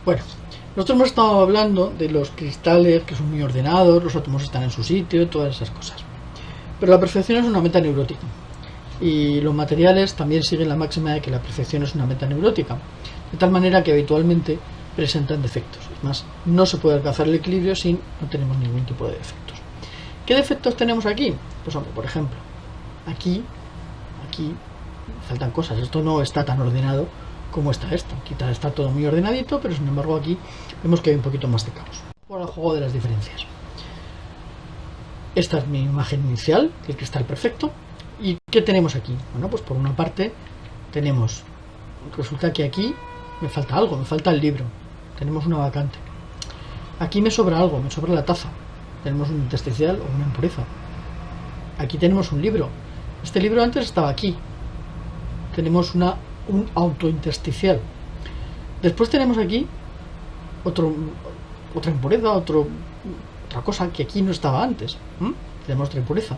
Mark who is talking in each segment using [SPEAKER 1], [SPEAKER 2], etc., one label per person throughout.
[SPEAKER 1] Bueno, nosotros hemos estado hablando de los cristales que son muy ordenados, los átomos están en su sitio, todas esas cosas. Pero la perfección es una meta neurótica. Y los materiales también siguen la máxima de que la perfección es una meta neurótica. De tal manera que habitualmente presentan defectos. Es más, no se puede alcanzar el equilibrio si no tenemos ningún tipo de defectos. ¿Qué defectos tenemos aquí? Pues hombre, por ejemplo, aquí faltan cosas. Esto no está tan ordenado como está esto. Aquí está todo muy ordenadito, pero sin embargo aquí vemos que hay un poquito más de caos. Por el juego de las diferencias. Esta es mi imagen inicial, el cristal perfecto. ¿Y qué tenemos aquí? Bueno, pues por una parte tenemos, resulta que aquí me falta algo, me falta el libro. Tenemos una vacante. Aquí me sobra algo, me sobra la taza. Tenemos un intersticial o una impureza. Aquí tenemos un libro. Este libro antes estaba aquí. Tenemos un autointersticial. Después tenemos aquí otra impureza, otra cosa que aquí no estaba antes. Tenemos otra impureza.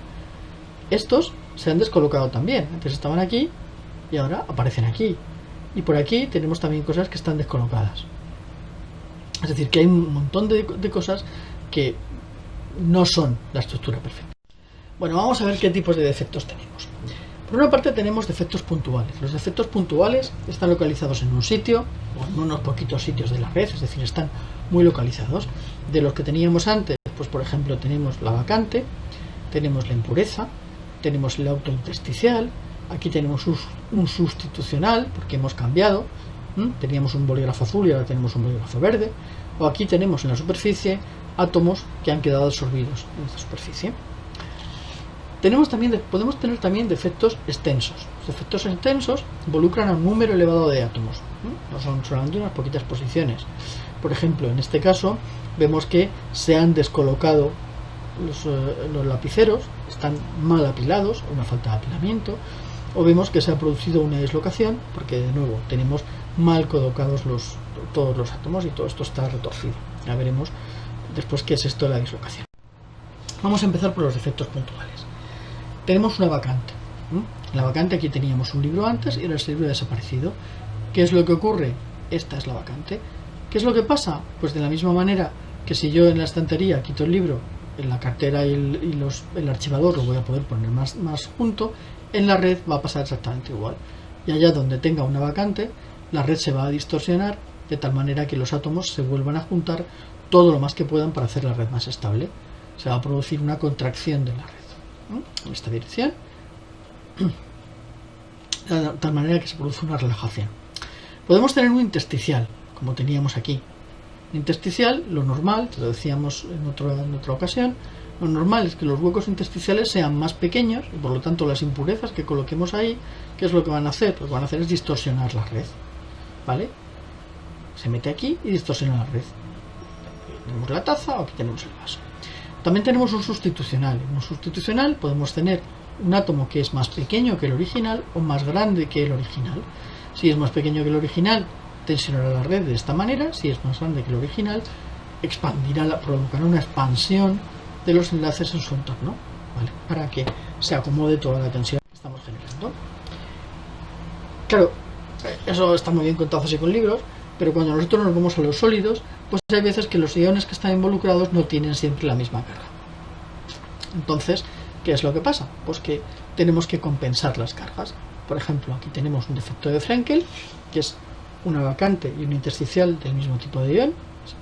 [SPEAKER 1] Estos se han descolocado también. Antes estaban aquí y ahora aparecen aquí. Y por aquí tenemos también cosas que están descolocadas. Es decir, que hay un montón de cosas que no son la estructura perfecta. Bueno, vamos a ver qué tipos de defectos tenemos. Por una parte tenemos defectos puntuales. Los defectos puntuales están localizados en un sitio o en unos poquitos sitios de la red, es decir, están muy localizados. De los que teníamos antes, pues por ejemplo tenemos la vacante, tenemos la impureza, tenemos el autointersticial, aquí tenemos un sustitucional porque hemos cambiado, teníamos un bolígrafo azul y ahora tenemos un bolígrafo verde, o aquí tenemos en la superficie átomos que han quedado absorbidos en esta superficie. Podemos tener también defectos extensos. Los defectos extensos involucran a un número elevado de átomos, no son solamente unas poquitas posiciones. Por ejemplo, en este caso vemos que se han descolocado los lapiceros, están mal apilados, una falta de apilamiento, o vemos que se ha producido una dislocación porque de nuevo tenemos mal colocados todos los átomos y todo esto está retorcido. Ya veremos después qué es esto de la dislocación. Vamos a empezar por los defectos puntuales. Tenemos una vacante. En la vacante aquí teníamos un libro antes y ahora ese libro ha desaparecido. ¿Qué es lo que ocurre? Esta es la vacante. ¿Qué es lo que pasa? Pues de la misma manera que si yo en la estantería quito el libro, en la cartera y el archivador lo voy a poder poner más junto, en la red va a pasar exactamente igual. Y allá donde tenga una vacante, la red se va a distorsionar de tal manera que los átomos se vuelvan a juntar todo lo más que puedan para hacer la red más estable. Se va a producir una contracción de la red en esta dirección, de tal manera que se produce una relajación. Podemos tener un intersticial, como teníamos aquí. Intersticial, lo normal, te lo decíamos en otra ocasión, lo normal es que los huecos intersticiales sean más pequeños y por lo tanto las impurezas que coloquemos ahí, ¿qué es lo que van a hacer? Lo que van a hacer es distorsionar la red, ¿vale? Se mete aquí y distorsiona la red. Tenemos la taza o aquí tenemos el vaso. También tenemos un sustitucional. En un sustitucional podemos tener un átomo que es más pequeño que el original o más grande que el original. Si es más pequeño que el original, tensionará la red de esta manera. Si es más grande que el original, provocará una expansión de los enlaces en su entorno, ¿vale? Para que se acomode toda la tensión que estamos generando. Claro, eso está muy bien contado así con libros, pero cuando nosotros nos vamos a los sólidos, pues hay veces que los iones que están involucrados no tienen siempre la misma carga. Entonces, ¿qué es lo que pasa? Pues que tenemos que compensar las cargas. Por ejemplo, aquí tenemos un defecto de Frenkel, que es una vacante y un intersticial del mismo tipo de ion,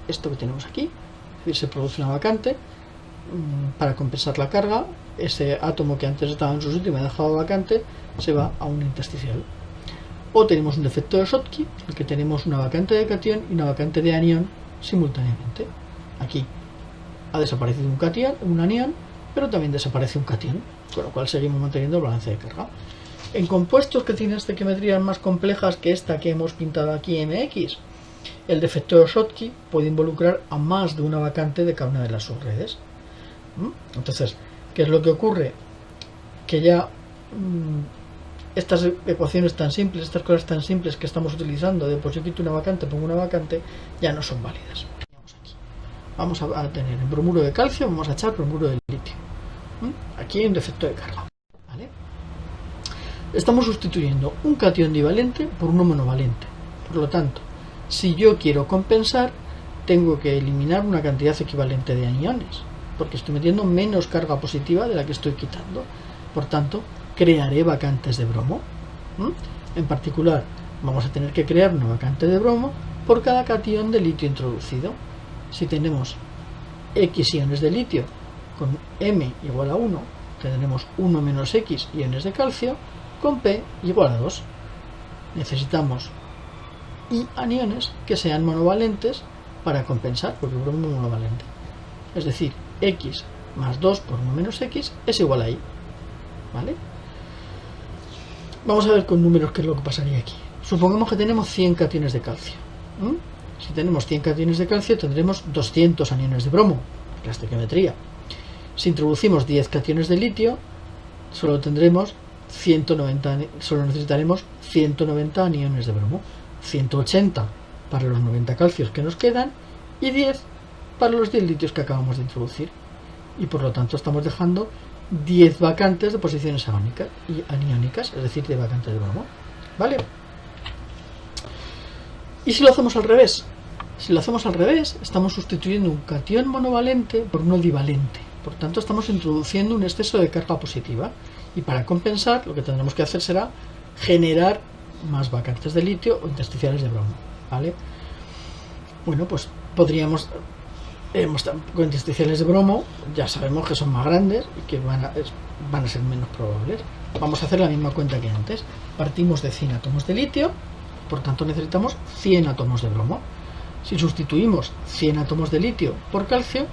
[SPEAKER 1] esto que tenemos aquí, es decir, se produce una vacante. Para compensar la carga, ese átomo que antes estaba en su sitio y me ha dejado vacante, se va a un intersticial. O tenemos un defecto de Schottky, en el que tenemos una vacante de catión y una vacante de anión simultáneamente. Aquí ha desaparecido un anión, pero también desaparece un catión, con lo cual seguimos manteniendo el balance de carga. En compuestos que tienen estequiometrías más complejas que esta que hemos pintado aquí, MX, el defecto de Schottky puede involucrar a más de una vacante de cada una de las subredes. Entonces, ¿qué es lo que ocurre? Que ya estas ecuaciones tan simples, estas cosas tan simples que estamos utilizando de pues yo quito una vacante, pongo una vacante, ya no son válidas. Vamos a tener en bromuro de calcio, vamos a echar bromuro de litio. Aquí hay un defecto de carga, ¿vale? Estamos sustituyendo un catión divalente por uno monovalente. Por lo tanto, Si yo quiero compensar, tengo que eliminar una cantidad equivalente de aniones, porque estoy metiendo menos carga positiva de la que estoy quitando. Por tanto, crearé vacantes de bromo. En particular, vamos a tener que crear una vacante de bromo por cada catión de litio introducido. Si tenemos X iones de litio con M igual a 1, tendremos 1 menos X iones de calcio con P igual a 2. Necesitamos I aniones que sean monovalentes para compensar, porque el bromo es monovalente. Es decir, X más 2 por 1 menos X es igual a I. ¿Vale? Vamos a ver con números qué es lo que pasaría aquí. Supongamos que tenemos 100 cationes de calcio. Si tenemos 100 cationes de calcio, tendremos 200 aniones de bromo, la estequiometría. Si introducimos 10 cationes de litio, solo necesitaremos 190 aniones de bromo. 180 para los 90 calcios que nos quedan y 10 para los 10 litios que acabamos de introducir. Y por lo tanto estamos dejando 10 vacantes de posiciones aniónicas, es decir, de vacantes de bromo. ¿Vale? ¿Y si lo hacemos al revés? Si lo hacemos al revés, estamos sustituyendo un catión monovalente por uno divalente. Por tanto, estamos introduciendo un exceso de carga positiva. Y para compensar, lo que tendremos que hacer será generar más vacantes de litio o intersticiales de bromo. ¿Vale? Bueno, pues podríamos... con intersticiales de bromo ya sabemos que son más grandes y que van a ser menos probables. Vamos a hacer la misma cuenta que antes. Partimos de 100 átomos de litio, por tanto necesitamos 100 átomos de bromo. Si sustituimos 100 átomos de litio por calcio,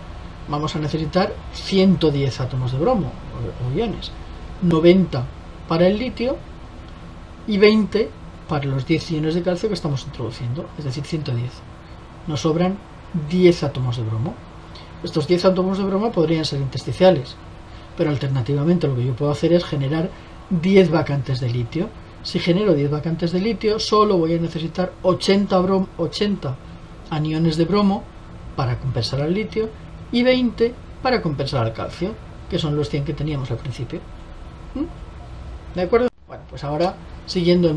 [SPEAKER 1] vamos a necesitar 110 átomos de bromo o iones. 90 para el litio y 20 para los 10 iones de calcio que estamos introduciendo, es decir, 110. Nos sobran 10 átomos de bromo. Estos 10 átomos de bromo podrían ser intersticiales, pero alternativamente lo que yo puedo hacer es generar 10 vacantes de litio. Si genero 10 vacantes de litio, solo voy a necesitar 80 aniones de bromo para compensar al litio y 20 para compensar al calcio, que son los 100 que teníamos al principio. ¿De acuerdo? Bueno, pues ahora, siguiendo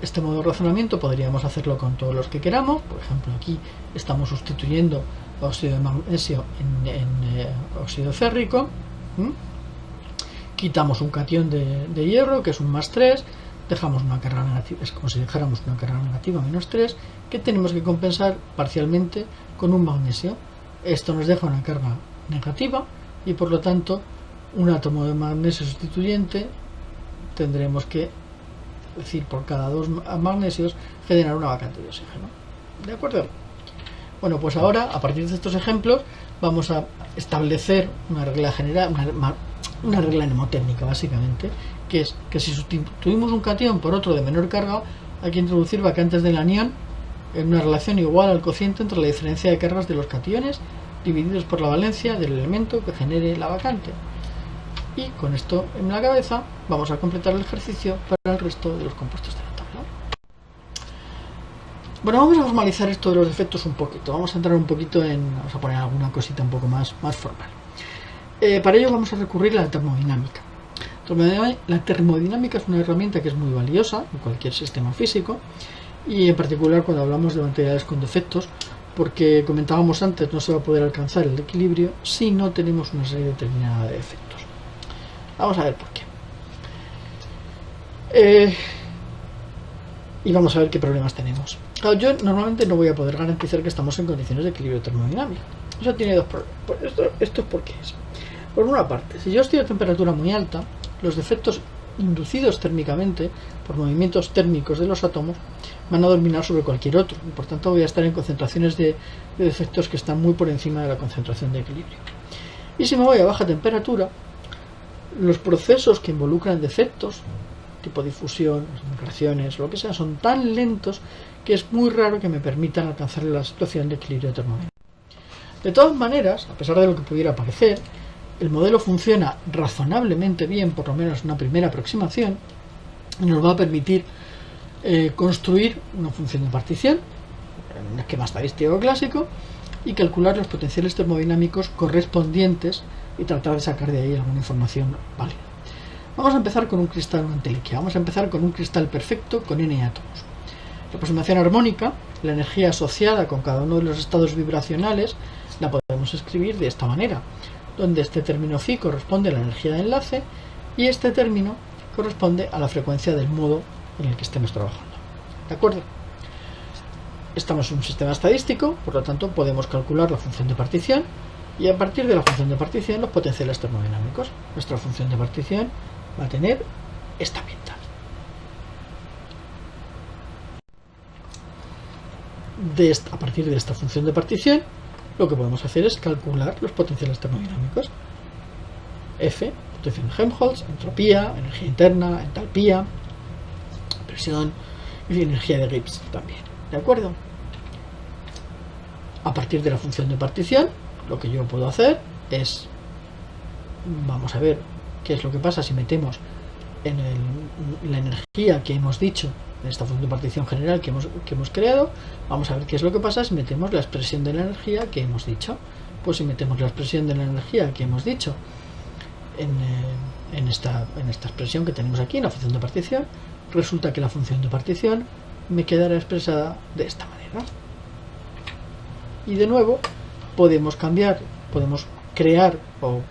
[SPEAKER 1] este modo de razonamiento, podríamos hacerlo con todos los que queramos. Por ejemplo, aquí estamos sustituyendo óxido de magnesio en óxido férrico. Quitamos un catión de hierro, que es un más 3, dejamos una carga negativa, es como si dejáramos una carga negativa menos 3, que tenemos que compensar parcialmente con un magnesio. Esto nos deja una carga negativa y por lo tanto un átomo de magnesio sustituyente tendremos que, es decir, por cada 2 magnesios generar una vacante de oxígeno. ¿De acuerdo? Bueno, pues ahora, a partir de estos ejemplos, vamos a establecer una regla general, una regla mnemotécnica, básicamente, que es que si sustituimos un catión por otro de menor carga, hay que introducir vacantes del anión en una relación igual al cociente entre la diferencia de cargas de los cationes divididos por la valencia del elemento que genere la vacante. Y con esto en la cabeza vamos a completar el ejercicio para el resto de los compuestos de la tabla. Bueno, vamos a formalizar esto de los defectos un poquito. Vamos a entrar un poquito vamos a poner alguna cosita un poco más formal. Para ello vamos a recurrir a la termodinámica. La termodinámica es una herramienta que es muy valiosa en cualquier sistema físico y en particular cuando hablamos de materiales con defectos, porque comentábamos antes, no se va a poder alcanzar el equilibrio si no tenemos una serie determinada de defectos. Vamos a ver por qué. Y vamos a ver qué problemas tenemos. Claro, yo normalmente no voy a poder garantizar que estamos en condiciones de equilibrio termodinámico. Eso tiene dos problemas. Esto es porque es. Por una parte, si yo estoy a temperatura muy alta, los defectos inducidos térmicamente por movimientos térmicos de los átomos van a dominar sobre cualquier otro. Y por tanto voy a estar en concentraciones de defectos que están muy por encima de la concentración de equilibrio. Y si me voy a baja temperatura, los procesos que involucran defectos, tipo difusión, reacciones, lo que sea, son tan lentos que es muy raro que me permitan alcanzar la situación de equilibrio termodinámico. De todas maneras, a pesar de lo que pudiera parecer, el modelo funciona razonablemente bien, por lo menos una primera aproximación, y nos va a permitir construir una función de partición, un esquema estadístico clásico, y calcular los potenciales termodinámicos correspondientes y tratar de sacar de ahí alguna información válida. Vamos a empezar con un cristal, una entelequia. Vamos a empezar con un cristal perfecto con n átomos. La aproximación armónica la energía asociada con cada uno de los estados vibracionales la podemos escribir de esta manera, donde este término phi corresponde a la energía de enlace y este término corresponde a la frecuencia del modo en el que estemos trabajando. ¿De acuerdo? Estamos en un sistema estadístico, por lo tanto podemos calcular la función de partición y a partir de la función de partición los potenciales termodinámicos. Nuestra función de partición va a tener esta pinta. A partir de esta función de partición, lo que podemos hacer es calcular los potenciales termodinámicos. F, potencia en Helmholtz, entropía, energía interna, entalpía, presión y energía de Gibbs también. ¿De acuerdo? A partir de la función de partición, lo que yo puedo hacer es, vamos a ver qué es lo que pasa si metemos en la energía que hemos dicho en esta función de partición general que hemos creado. Vamos a ver qué es lo que pasa si metemos la expresión de la energía que hemos dicho. Pues si metemos la expresión de la energía que hemos dicho en esta expresión que tenemos aquí, en la función de partición, resulta que la función de partición me quedará expresada de esta manera. Y de nuevo podemos crear o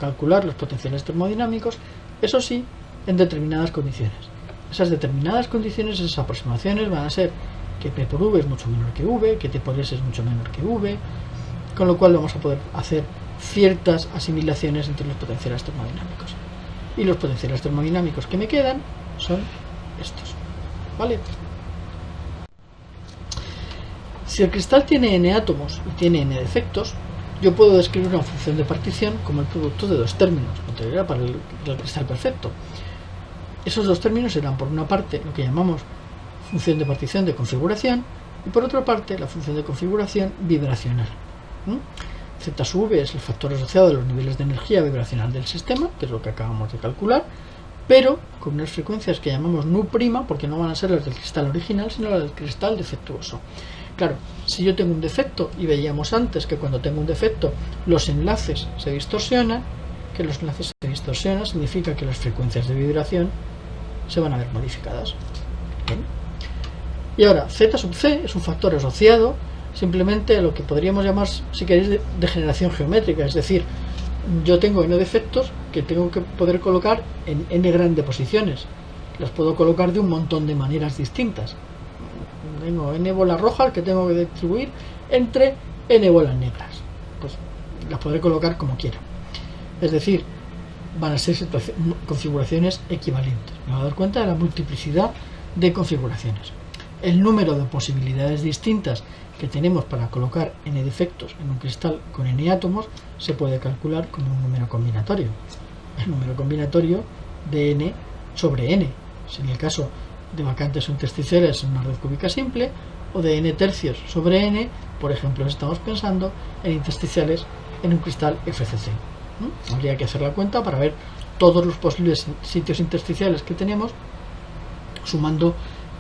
[SPEAKER 1] calcular los potenciales termodinámicos, eso sí, en determinadas condiciones. Esas determinadas condiciones, esas aproximaciones van a ser que P por V es mucho menor que V, que T por S es mucho menor que V, con lo cual vamos a poder hacer ciertas asimilaciones entre los potenciales termodinámicos. Y los potenciales termodinámicos que me quedan son estos. ¿Vale? Si el cristal tiene n átomos y tiene n defectos, yo puedo describir una función de partición como el producto de dos términos, anterior para el cristal perfecto. Esos dos términos serán, por una parte, lo que llamamos función de partición de configuración y por otra parte, la función de configuración vibracional. Z sub v es el factor asociado de los niveles de energía vibracional del sistema, que es lo que acabamos de calcular, pero con unas frecuencias que llamamos nu', porque no van a ser las del cristal original, sino las del cristal defectuoso. Claro, si yo tengo un defecto, y veíamos antes que cuando tengo un defecto los enlaces se distorsionan, que los enlaces se distorsionan significa que las frecuencias de vibración se van a ver modificadas. ¿Bien? Y ahora, Z sub c es un factor asociado simplemente a lo que podríamos llamar, si queréis, degeneración geométrica, es decir, yo tengo n defectos que tengo que poder colocar en n grandes posiciones. Las puedo colocar de un montón de maneras distintas. Tengo n bolas rojas que tengo que distribuir entre n bolas negras. Pues las podré colocar como quiera. Es decir, van a ser configuraciones equivalentes. Me voy a dar cuenta de la multiplicidad de configuraciones. El número de posibilidades distintas que tenemos para colocar n defectos en un cristal con n átomos se puede calcular como un número combinatorio. El número combinatorio de n sobre n. Si en el caso de vacantes o intersticiales en una red cúbica simple, o de n tercios sobre n, por ejemplo, estamos pensando en intersticiales en un cristal FCC. Habría que hacer la cuenta para ver todos los posibles sitios intersticiales que tenemos, sumando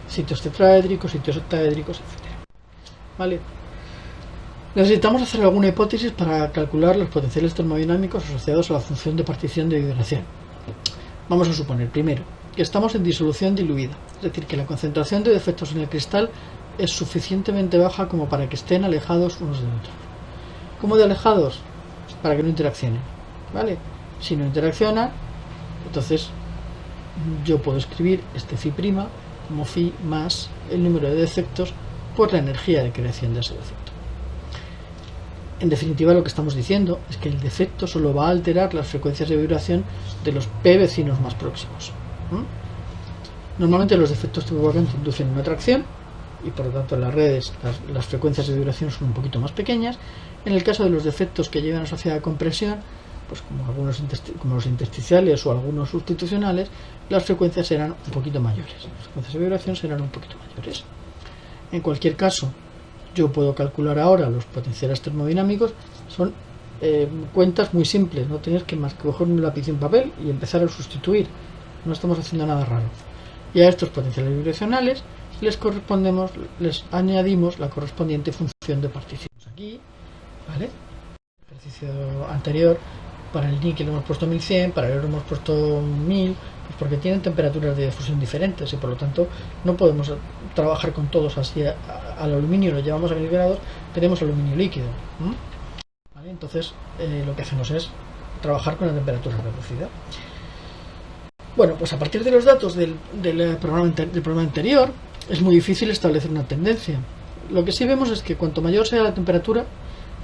[SPEAKER 1] sitios tetraédricos, sitios octaédricos, etc. ¿Vale? Necesitamos hacer alguna hipótesis para calcular los potenciales termodinámicos asociados a la función de partición de vibración. Vamos a suponer, primero, que estamos en disolución diluida, es decir, que la concentración de defectos en el cristal es suficientemente baja como para que estén alejados unos de otros. ¿Cómo de alejados? Para que no interaccionen, ¿vale? Si no interaccionan, entonces yo puedo escribir este phi' como phi más el número de defectos por la energía de creación de ese defecto. En definitiva, lo que estamos diciendo es que el defecto solo va a alterar las frecuencias de vibración de los P vecinos más próximos. Normalmente los defectos tipo vacante inducen una atracción y por lo tanto en las redes las frecuencias de vibración son un poquito más pequeñas. En el caso de los defectos que llevan asociada compresión, pues como los intersticiales o algunos sustitucionales, las frecuencias serán un poquito mayores. Las frecuencias de vibración serán un poquito mayores. En cualquier caso, yo puedo calcular ahora los potenciales termodinámicos. Son cuentas muy simples, no tenéis que más que coger un lápiz y un papel y empezar a sustituir. No estamos haciendo nada raro. Y a estos potenciales vibracionales les añadimos la correspondiente función de partición. Aquí, ¿vale? El ejercicio anterior, para el níquel hemos puesto 1100, para el oro hemos puesto 1000, pues porque tienen temperaturas de fusión diferentes y por lo tanto no podemos trabajar con todos así. Al aluminio lo llevamos a 1000 grados, tenemos aluminio líquido. ¿Vale? Entonces lo que hacemos es trabajar con la temperatura reducida. Bueno, pues a partir de los datos del programa anterior es muy difícil establecer una tendencia. Lo que sí vemos es que cuanto mayor sea la temperatura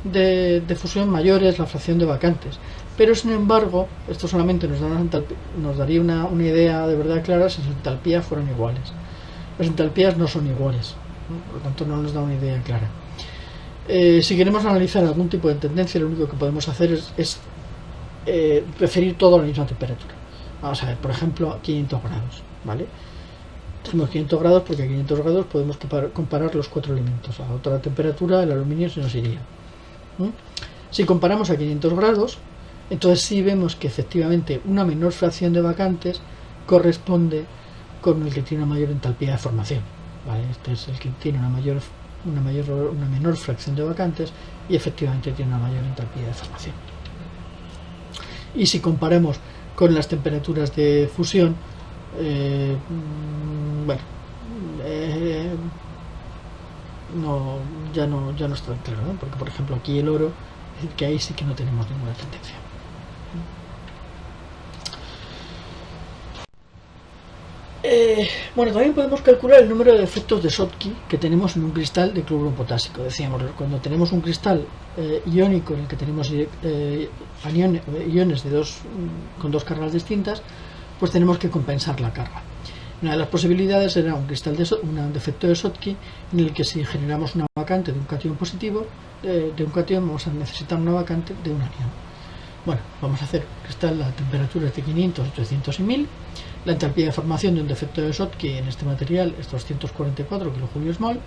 [SPEAKER 1] de fusión, mayor es la fracción de vacantes. Pero sin embargo, esto solamente nos daría una idea de verdad clara si las entalpías fueran iguales. Las entalpías no son iguales, ¿no? Por lo tanto no nos da una idea clara. Si queremos analizar algún tipo de tendencia, lo único que podemos hacer es referir todo a la misma temperatura. Vamos a ver, por ejemplo, a 500 grados, ¿vale? Tenemos 500 grados porque a 500 grados podemos comparar los 4 elementos. A otra temperatura el aluminio se nos iría. Si comparamos a 500 grados, entonces sí vemos que efectivamente una menor fracción de vacantes corresponde con el que tiene una mayor entalpía de formación, ¿vale? Este es el que tiene una menor fracción de vacantes y efectivamente tiene una mayor entalpía de formación. Y si comparamos con las temperaturas de fusión, ya no está tan claro, ¿no? Porque por ejemplo aquí el oro, es decir, que ahí sí que no tenemos ninguna tendencia. Bueno, también podemos calcular el número de efectos de Schottky que tenemos en un cristal de cloruro potásico. Decíamos, cuando tenemos un cristal iónico en el que tenemos iones con dos cargas distintas, pues tenemos que compensar la carga. Una de las posibilidades era un efecto de Schottky en el que si generamos una vacante de un catión positivo, de un catión vamos a necesitar una vacante de un anión. Bueno, vamos a hacer cristal a temperaturas de 500, 800 y 1000. La entalpía de formación de un defecto de Schottky en este material es 244 kJ/mol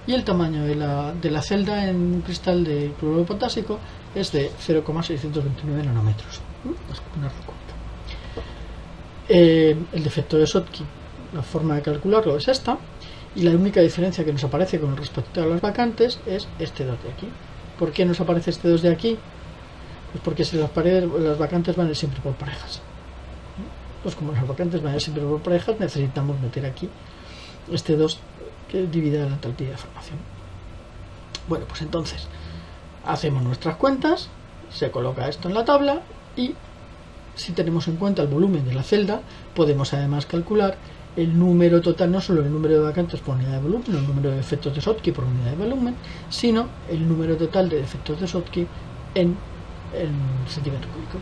[SPEAKER 1] y el tamaño de la celda en un cristal de cloruro potásico es de 0,629 nanómetros. Vamos a ponerlo en cuenta. El defecto de Schottky, la forma de calcularlo es esta, y la única diferencia que nos aparece con respecto a las vacantes es este 2 de aquí. ¿Por qué nos aparece este 2 de aquí? Pues porque si las vacantes van a ir siempre por parejas. Pues como las vacantes van a ir siempre por parejas, necesitamos meter aquí este 2 que divide la entalpía de formación. Bueno, pues entonces hacemos nuestras cuentas, se coloca esto en la tabla y si tenemos en cuenta el volumen de la celda, podemos además calcular el número total, no solo el número de vacantes por unidad de volumen, el número de efectos de Schottky por unidad de volumen, sino el número total de efectos de Schottky en centímetro cúbico.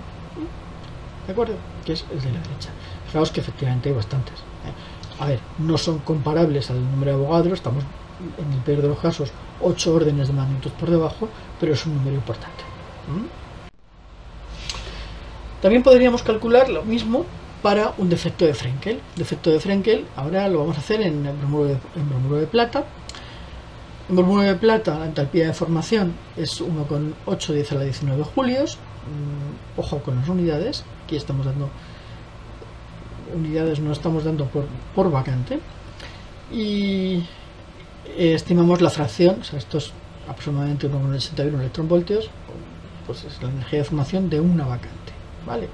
[SPEAKER 1] ¿De acuerdo? Que es el de la derecha. Fijaos que efectivamente hay bastantes. A ver, no son comparables al número de Avogadro, estamos en el peor de los casos 8 órdenes de magnitud por debajo, pero es un número importante. También podríamos calcular lo mismo para un defecto de Frenkel. Defecto de Frenkel, ahora lo vamos a hacer en bromuro de plata. En bromuro de plata la entalpía de formación es 1,8 10 a la 19 julios. Ojo con las unidades, aquí estamos dando unidades, no estamos dando por vacante. Y estimamos la fracción, o sea, esto es aproximadamente 1,81 electronvoltios, pues es la energía de formación de una vacante, ¿vale?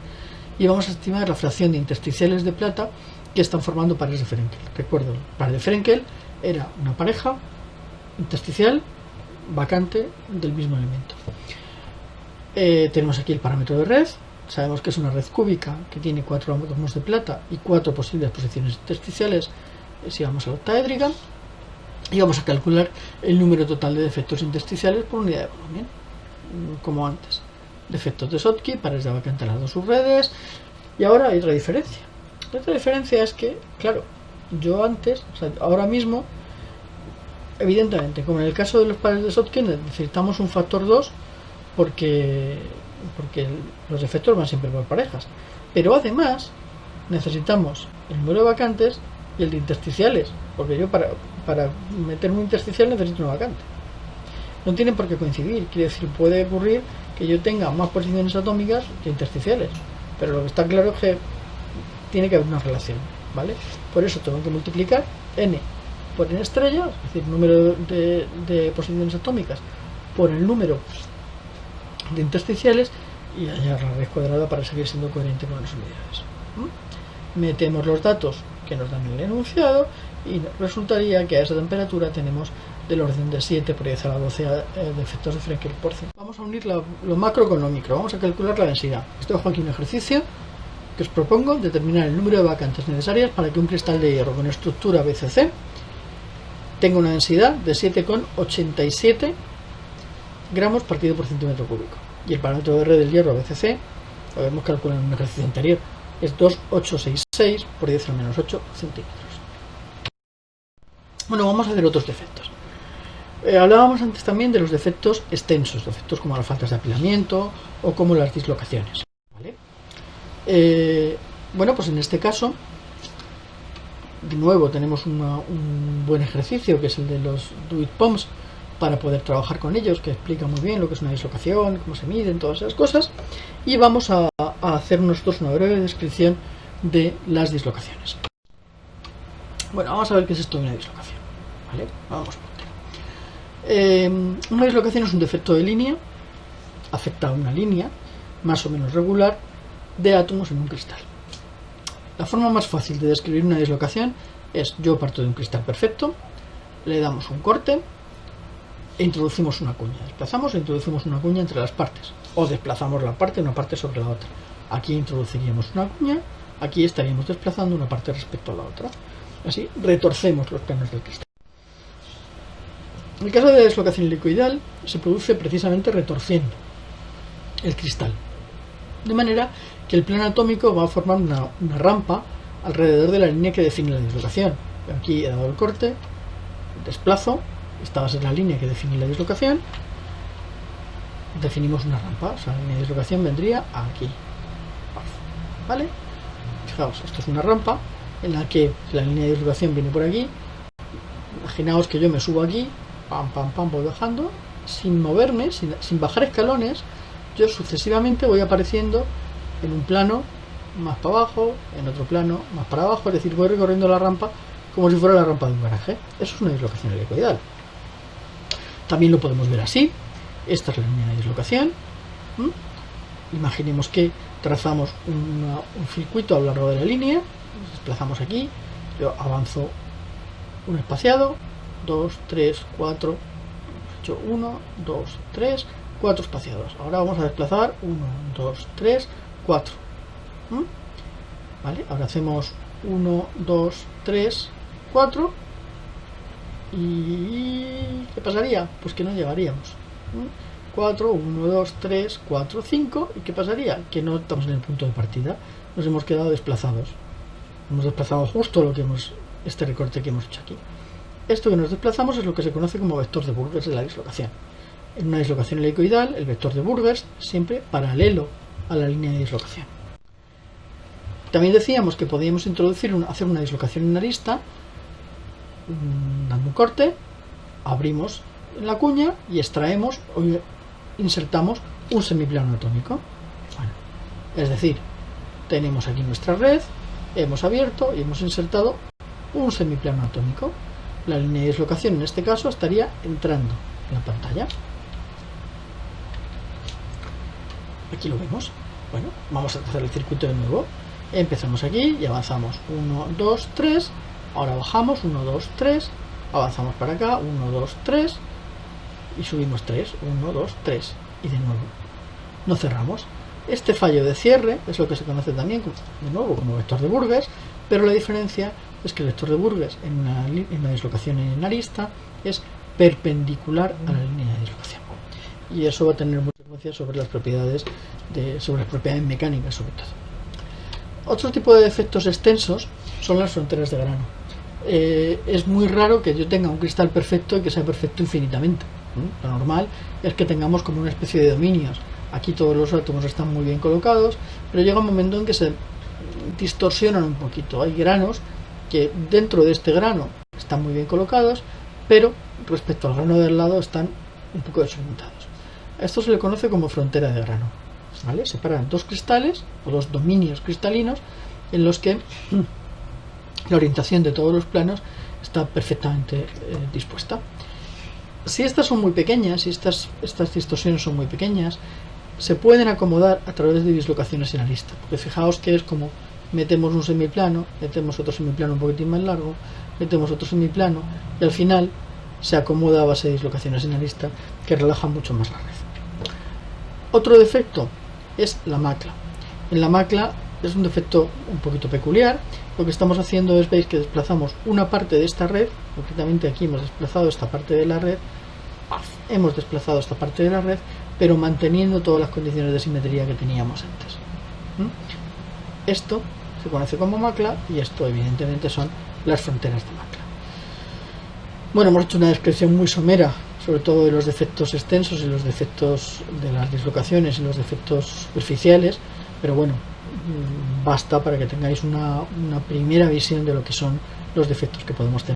[SPEAKER 1] Y vamos a estimar la fracción de intersticiales de plata que están formando pares de Frenkel. Recuerdo, el par de Frenkel era una pareja intersticial vacante del mismo elemento. Tenemos aquí el parámetro de red. Sabemos que es una red cúbica que tiene 4 átomos de plata y 4 posibles posiciones intersticiales si vamos a la octaédrica, y vamos a calcular el número total de defectos intersticiales por unidad de volumen, como antes. Defectos de Schottky, pares de vacante a las dos subredes. Y ahora hay otra diferencia. La otra diferencia es que, claro, yo antes, o sea, ahora mismo, evidentemente, como en el caso de los pares de Schottky, necesitamos un factor 2 porque los defectos van siempre por parejas. Pero además necesitamos el número de vacantes y el de intersticiales, porque yo para meter un intersticial necesito una vacante. No tienen por qué coincidir, quiere decir, puede ocurrir que yo tenga más posiciones atómicas que intersticiales, pero lo que está claro es que tiene que haber una relación, ¿vale? Por eso tengo que multiplicar n por n estrella, es decir, número de posiciones atómicas, por el número de intersticiales y hallar la raíz cuadrada para seguir siendo coherente con las unidades. metemos los datos que nos dan el enunciado y resultaría que a esa temperatura tenemos del orden de 7 por 10 a la 12 de efectos de Frenkel por cien. Vamos a unir lo macro con lo micro, vamos a calcular la densidad. Os dejo aquí un ejercicio que os propongo: determinar el número de vacantes necesarias para que un cristal de hierro con estructura BCC tenga una densidad de 7,87 gramos partido por centímetro cúbico. Y el parámetro de R del hierro BCC, lo habíamos calculado en un ejercicio anterior, es 2,866 por 10 a la menos 8 centímetros. Bueno, vamos a hacer otros defectos. Hablábamos antes también de los defectos extensos, defectos como las faltas de apilamiento o como las dislocaciones, ¿vale? Bueno, pues en este caso, de nuevo tenemos un buen ejercicio que es el de los Do-It-POMs para poder trabajar con ellos, que explica muy bien lo que es una dislocación, cómo se miden, todas esas cosas, y vamos a hacer nosotros una breve descripción de las dislocaciones. Bueno, vamos a ver qué es esto de una dislocación, ¿vale? Vamos por una dislocación es un defecto de línea, afecta a una línea más o menos regular de átomos en un cristal. La forma más fácil de describir una dislocación es: yo parto de un cristal perfecto, le damos un corte e introducimos una cuña. Desplazamos e introducimos una cuña entre las partes, o desplazamos una parte sobre la otra. Aquí introduciríamos una cuña, aquí estaríamos desplazando una parte respecto a la otra. Así retorcemos los planos del cristal. En el caso de la dislocación helicoidal se produce precisamente retorciendo el cristal, de manera que el plano atómico va a formar una rampa alrededor de la línea que define la dislocación. Aquí he dado el corte, desplazo, esta va a ser la línea que define la dislocación, definimos una rampa, o sea, la línea de dislocación vendría aquí, ¿vale? Fijaos, esto es una rampa en la que la línea de dislocación viene por aquí. Imaginaos que yo me subo aquí, pam, pam, pam, voy bajando, sin moverme, sin bajar escalones. Yo sucesivamente voy apareciendo en un plano más para abajo, en otro plano más para abajo, es decir, voy recorriendo la rampa como si fuera la rampa de un garaje. Eso es una dislocación helicoidal. También lo podemos ver así. Esta es la línea de dislocación. Imaginemos que trazamos un circuito a lo largo de la línea, nos desplazamos aquí, yo avanzo un espaciado, 2, 3, 4, he hecho 1, 2, 3, 4 espaciados. Ahora vamos a desplazar 1, 2, 3, 4. ¿Vale? Ahora hacemos 1, 2, 3, 4. ¿Y qué pasaría? Pues que no llegaríamos. 4, 1, 2, 3, 4, 5. ¿Y qué pasaría? Que no estamos en el punto de partida. Nos hemos quedado desplazados. Hemos desplazado justo este recorte que hemos hecho aquí. Esto que nos desplazamos es lo que se conoce como vector de Burgers de la dislocación. En una dislocación helicoidal, el vector de Burgers siempre paralelo a la línea de dislocación. También decíamos que podíamos hacer una dislocación en arista, dando un corte, abrimos la cuña y extraemos o insertamos un semiplano atómico. Bueno, es decir, tenemos aquí nuestra red, hemos abierto y hemos insertado un semiplano atómico. La línea de dislocación en este caso estaría entrando en la pantalla. Aquí lo vemos. Bueno, vamos a hacer el circuito de nuevo. Empezamos aquí y avanzamos 1, 2, 3. Ahora bajamos 1, 2, 3. Avanzamos para acá 1, 2, 3. Y subimos 3, 1, 2, 3. Y de nuevo. No cerramos. Este fallo de cierre es lo que se conoce también de nuevo como vector de Burgers, pero la diferencia es que el vector de Burgers en una dislocación en arista es perpendicular a la línea de dislocación. Y eso va a tener mucha influencia sobre las propiedades mecánicas sobre todo. Otro tipo de defectos extensos son las fronteras de grano. Es muy raro que yo tenga un cristal perfecto y que sea perfecto infinitamente. Lo normal es que tengamos como una especie de dominios. Aquí todos los átomos están muy bien colocados, pero llega un momento en que se distorsionan un poquito. Hay granos que dentro de este grano están muy bien colocados, pero respecto al grano del lado están un poco desorientados. Esto se le conoce como frontera de grano, ¿vale? Separan dos cristales o dos dominios cristalinos en los que la orientación de todos los planos está perfectamente dispuesta. Si estas son muy pequeñas, si estas distorsiones son muy pequeñas, se pueden acomodar a través de dislocaciones en arista, porque fijaos que es como metemos un semiplano, metemos otro semiplano un poquitín más largo, metemos otro semiplano y al final se acomoda a base de dislocaciones en arista que relajan mucho más la red. Otro defecto es la macla. En la macla es un defecto un poquito peculiar. Lo que estamos haciendo es, veis que desplazamos una parte de esta red, concretamente aquí hemos desplazado esta parte de la red, pero manteniendo todas las condiciones de simetría que teníamos antes. Esto se conoce como macla y esto evidentemente son las fronteras de macla. Bueno, hemos hecho una descripción muy somera, sobre todo de los defectos extensos y los defectos de las dislocaciones y los defectos superficiales, pero bueno, basta para que tengáis una primera visión de lo que son los defectos que podemos tener.